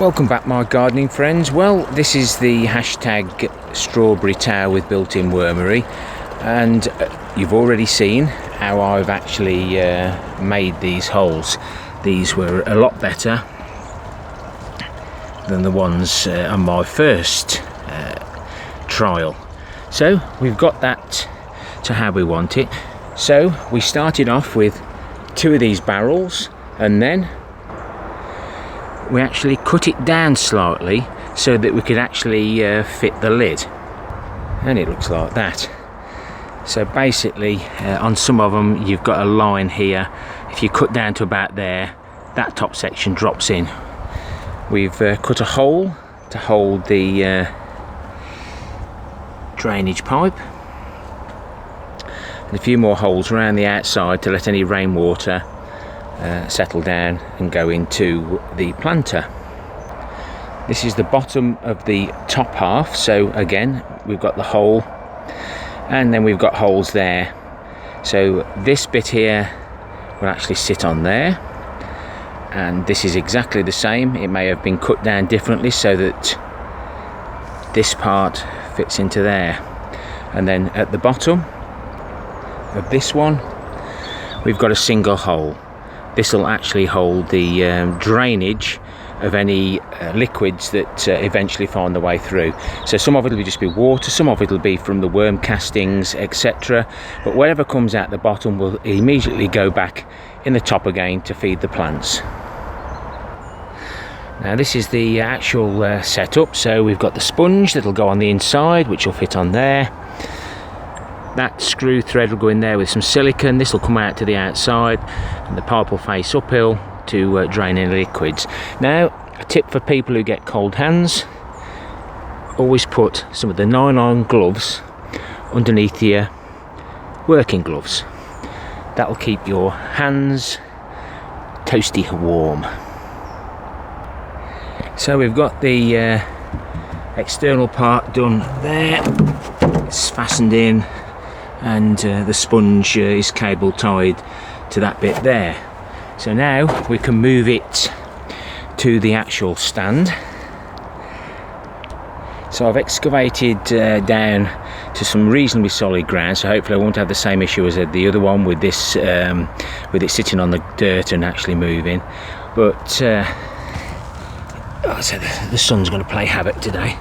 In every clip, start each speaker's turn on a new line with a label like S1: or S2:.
S1: Welcome back, my gardening friends. Well, this is the hashtag strawberry tower with built-in wormery, and you've already seen how I've actually made these holes. These were a lot better than the ones on my first trial. So we've got that to how we want it. So we started off with 2 of these barrels, and then we actually cut it down slightly so that we could actually fit the lid, and it looks like that. So basically on some of them you've got a line here. If you cut down to about there, that top section drops in. We've cut a hole to hold the drainage pipe, and a few more holes around the outside to let any rainwater settle down and go into the planter. This is the bottom of the top half, so again we've got the hole, and then we've got holes there. So this bit here will actually sit on there, and this is exactly the same. It may have been cut down differently so that this part fits into there, and then at the bottom of this one we've got a single hole. This will actually hold the drainage of any liquids that eventually find their way through. So some of it will just be water, some of it will be from the worm castings, etc. But whatever comes out the bottom will immediately go back in the top again to feed the plants. Now this is the actual setup. So we've got the sponge that'll go on the inside, which will fit on there. That screw thread will go in there with some silicone. This will come out to the outside, and the pipe will face uphill to drain any liquids. Now, a tip for people who get cold hands: always put some of the nylon gloves underneath your working gloves. That will keep your hands toasty warm. So we've got the external part done there. It's fastened in, and the sponge is cable tied to that bit there. So now we can move it to the actual stand. So I've excavated down to some reasonably solid ground, so hopefully I won't have the same issue as the other one with this with it sitting on the dirt and actually moving. But so the sun's going to play havoc today.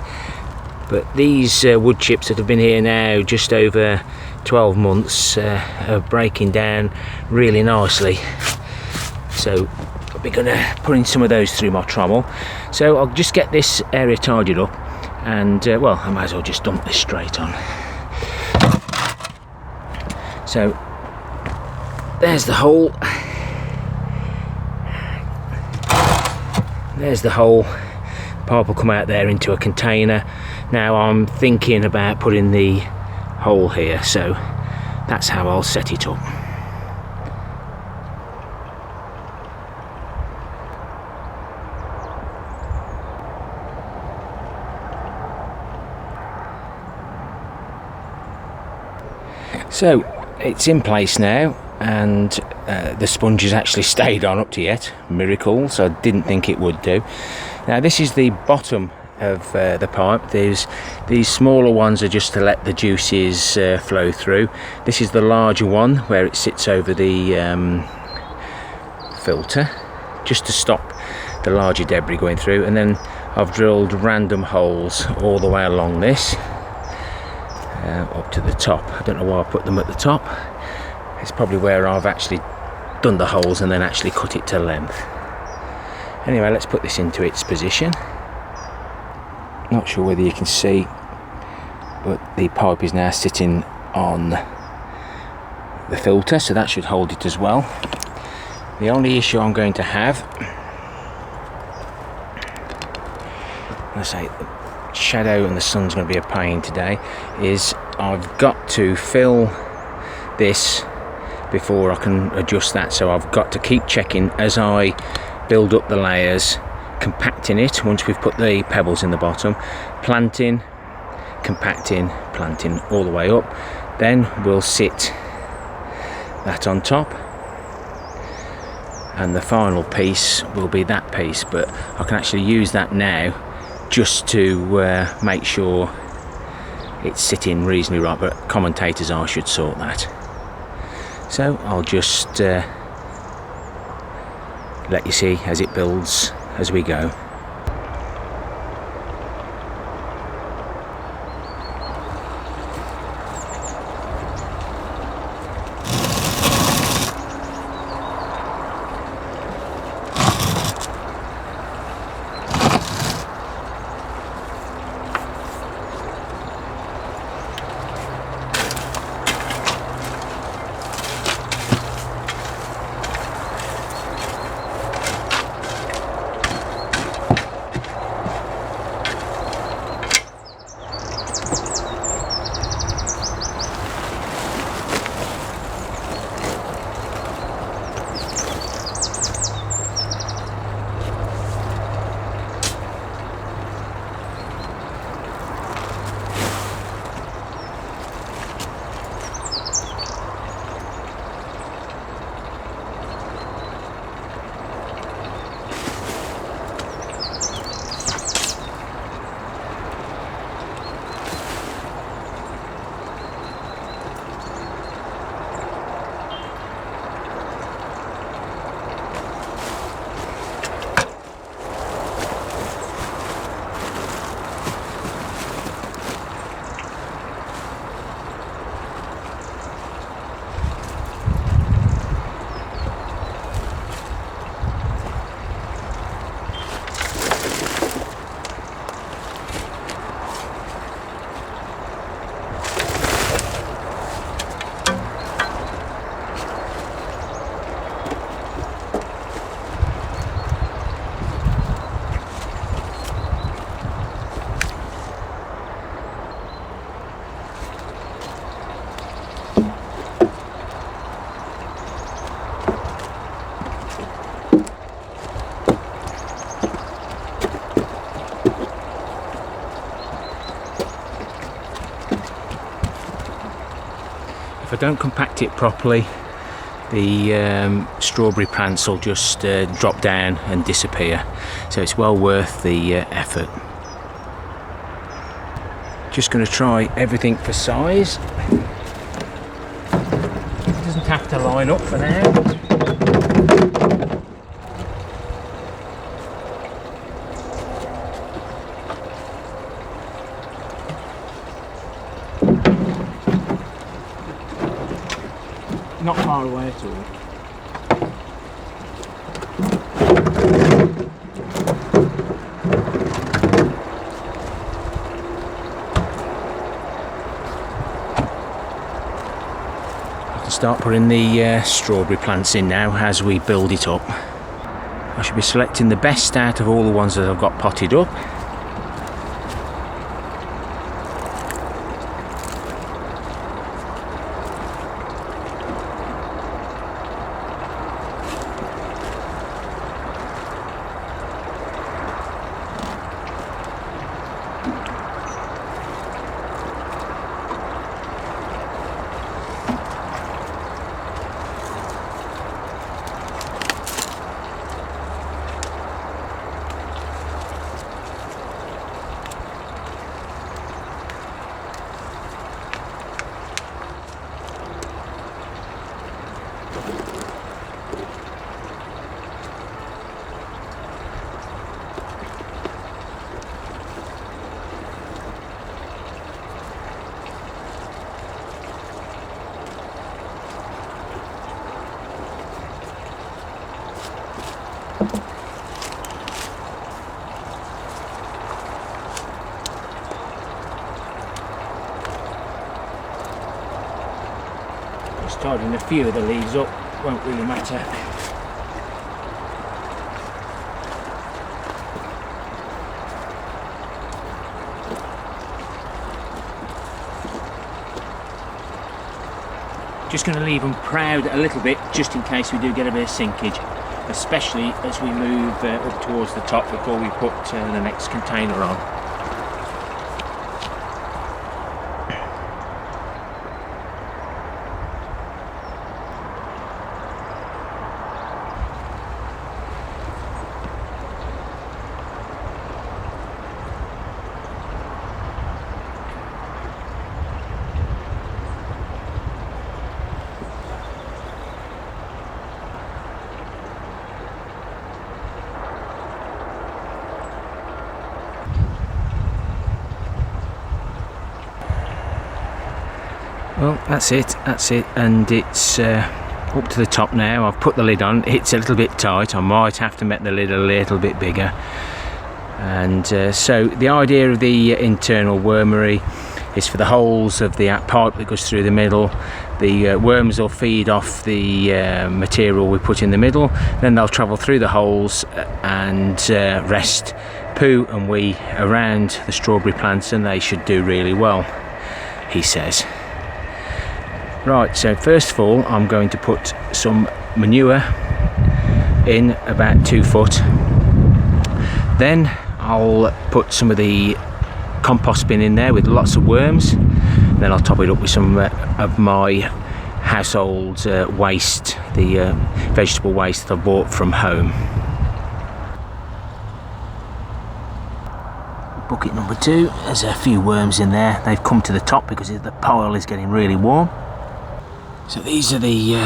S1: But these wood chips that have been here now just over 12 months are breaking down really nicely. So I'll be going to put in some of those through my trommel. So I'll just get this area tidied up, and well, I might as well just dump this straight on. So there's the hole. There's the hole. The pipe will come out there into a container. Now I'm thinking about putting the hole here, so that's how I'll set it up. So it's in place now, and the sponge has actually stayed on up to yet. Miracle, so I didn't think it would do. Now this is the bottom of the pipe. There's these smaller ones are just to let the juices flow through. This is the larger one where it sits over the filter, just to stop the larger debris going through. And then I've drilled random holes all the way along this up to the top. I don't know why I put them at the top. It's probably where I've actually done the holes and then actually cut it to length. Anyway, let's put this into its position. Not sure whether you can see, but the pipe is now sitting on the filter, so that should hold it as well. The only issue I'm going to have, let's say the shadow and the sun's going to be a pain today, is I've got to fill this before I can adjust that. So I've got to keep checking as I build up the layers, compacting it once we've put the pebbles in the bottom, planting, compacting, planting all the way up. Then we'll sit that on top, and the final piece will be that piece, but I can actually use that now just to make sure it's sitting reasonably right, but commentators I should sort that. So I'll just let you see as it builds as we go. If I don't compact it properly, the strawberry plants will just drop down and disappear, so it's well worth the effort. Just going to try everything for size. It doesn't have to line up for now. Not far away at all. I can start putting the strawberry plants in now as we build it up. I should be selecting the best out of all the ones that I've got potted up. Just tidying a few of the leaves up, won't really matter. Just going to leave them proud a little bit, just in case we do get a bit of sinkage, especially as we move up towards the top before we put the next container on. Well, that's it, and it's up to the top now. I've put the lid on. It's a little bit tight. I might have to make the lid a little bit bigger. And so the idea of the internal wormery is for the holes of the pipe that goes through the middle. The worms will feed off the material we put in the middle, then they'll travel through the holes and rest poo and wee around the strawberry plants, and they should do really well, he says. Right, so first of all I'm going to put some manure in about 2 foot. Then I'll put some of the compost bin in there with lots of worms. Then I'll top it up with some of my household waste, the vegetable waste that I bought from home. Bucket number 2, there's a few worms in there. They've come to the top because the pile is getting really warm. So these are the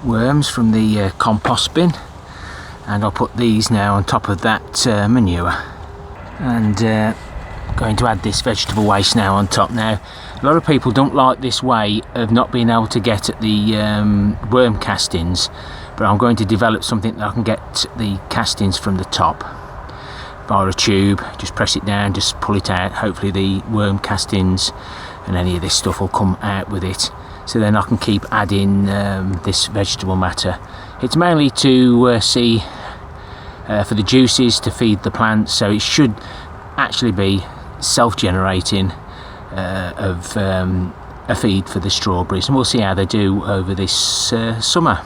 S1: worms from the compost bin, and I'll put these now on top of that manure. And going to add this vegetable waste now on top. Now, a lot of people don't like this way of not being able to get at the worm castings, but I'm going to develop something that I can get the castings from the top via a tube. Just press it down, just pull it out. Hopefully the worm castings and any of this stuff will come out with it, so then I can keep adding this vegetable matter. It's mainly to see for the juices to feed the plants, so it should actually be self-generating of a feed for the strawberries, and we'll see how they do over this summer.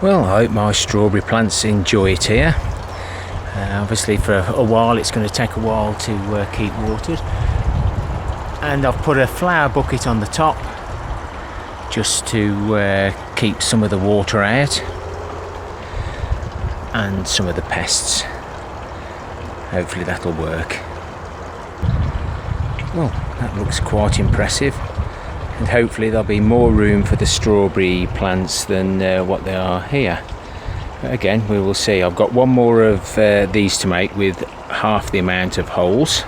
S1: Well, I hope my strawberry plants enjoy it here. Obviously for a while it's going to take a while to keep watered, and I've put a flower bucket on the top just to keep some of the water out and some of the pests. Hopefully that'll work. Well, that looks quite impressive, and hopefully there'll be more room for the strawberry plants than what they are here. But again, we will see. I've got one more of these to make with half the amount of holes,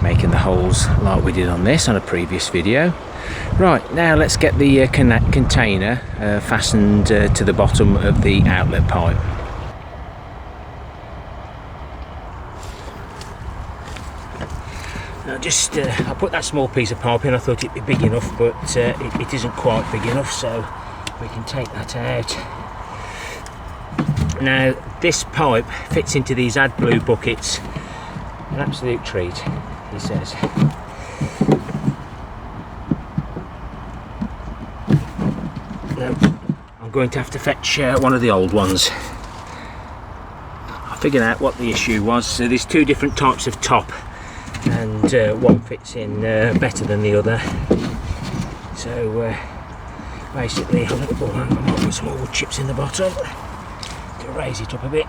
S1: making the holes like we did on this on a previous video. Right, now let's get the container fastened to the bottom of the outlet pipe. I put that small piece of pipe in. I thought it'd be big enough, but it isn't quite big enough, so we can take that out. Now this pipe fits into these AdBlue buckets, an absolute treat, he says. Now I'm going to have to fetch one of the old ones. I figured out what the issue was. So there's 2 different types of top, and one fits in better than the other. So basically I might put some more wood chips in the bottom to raise it up a bit.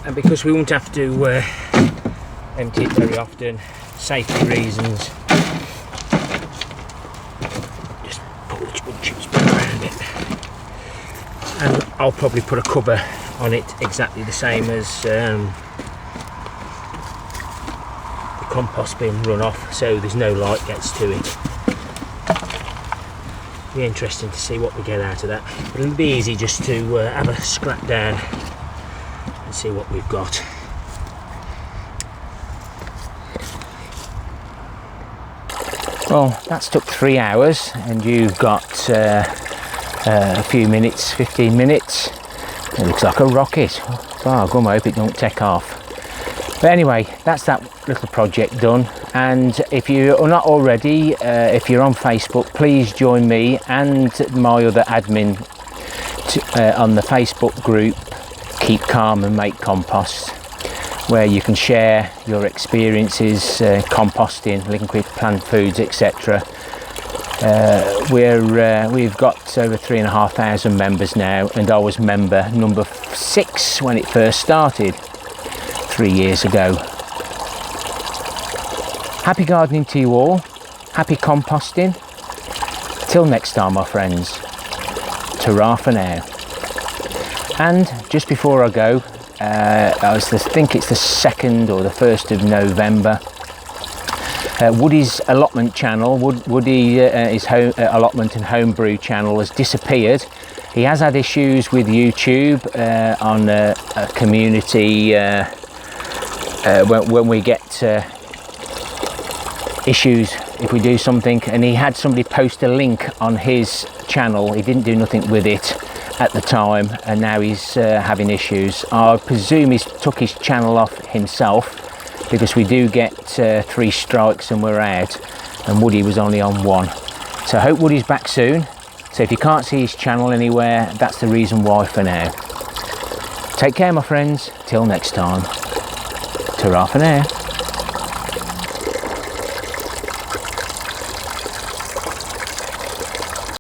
S1: And because we won't have to empty it very often, safety reasons, just pull the wood chips back around it. And I'll probably put a cover on it exactly the same as the compost bin runoff, so there's no light gets to it. Be interesting to see what we get out of that. But it'll be easy just to have a scrap down and see what we've got. Well, that's took 3 hours, and you've got a few minutes, 15 minutes. It looks like a rocket. Oh, gum, I hope it don't take off. But anyway, that's that little project done. And if you are not already, if you're on Facebook, please join me and my other admin on the Facebook group Keep Calm and Make Compost, where you can share your experiences composting, liquid plant foods, etc. We've got over 3,500 members now, and I was member number 6 when it first started 3 years ago. Happy gardening to you all, happy composting. Till next time, my friends, ta-ra for now. And just before I go, I think it's the 2nd or the 1st of November, Woody's allotment channel, his home, allotment and homebrew channel has disappeared. He has had issues with YouTube on a community when we get issues if we do something, and he had somebody post a link on his channel. He didn't do nothing with it at the time, and now he's having issues. I presume he's took his channel off himself, because we do get 3 strikes and we're out, and Woody was only on 1. So I hope Woody's back soon. So if you can't see his channel anywhere, that's the reason why for now. Take care, my friends. Till next time. Ta-ra for now.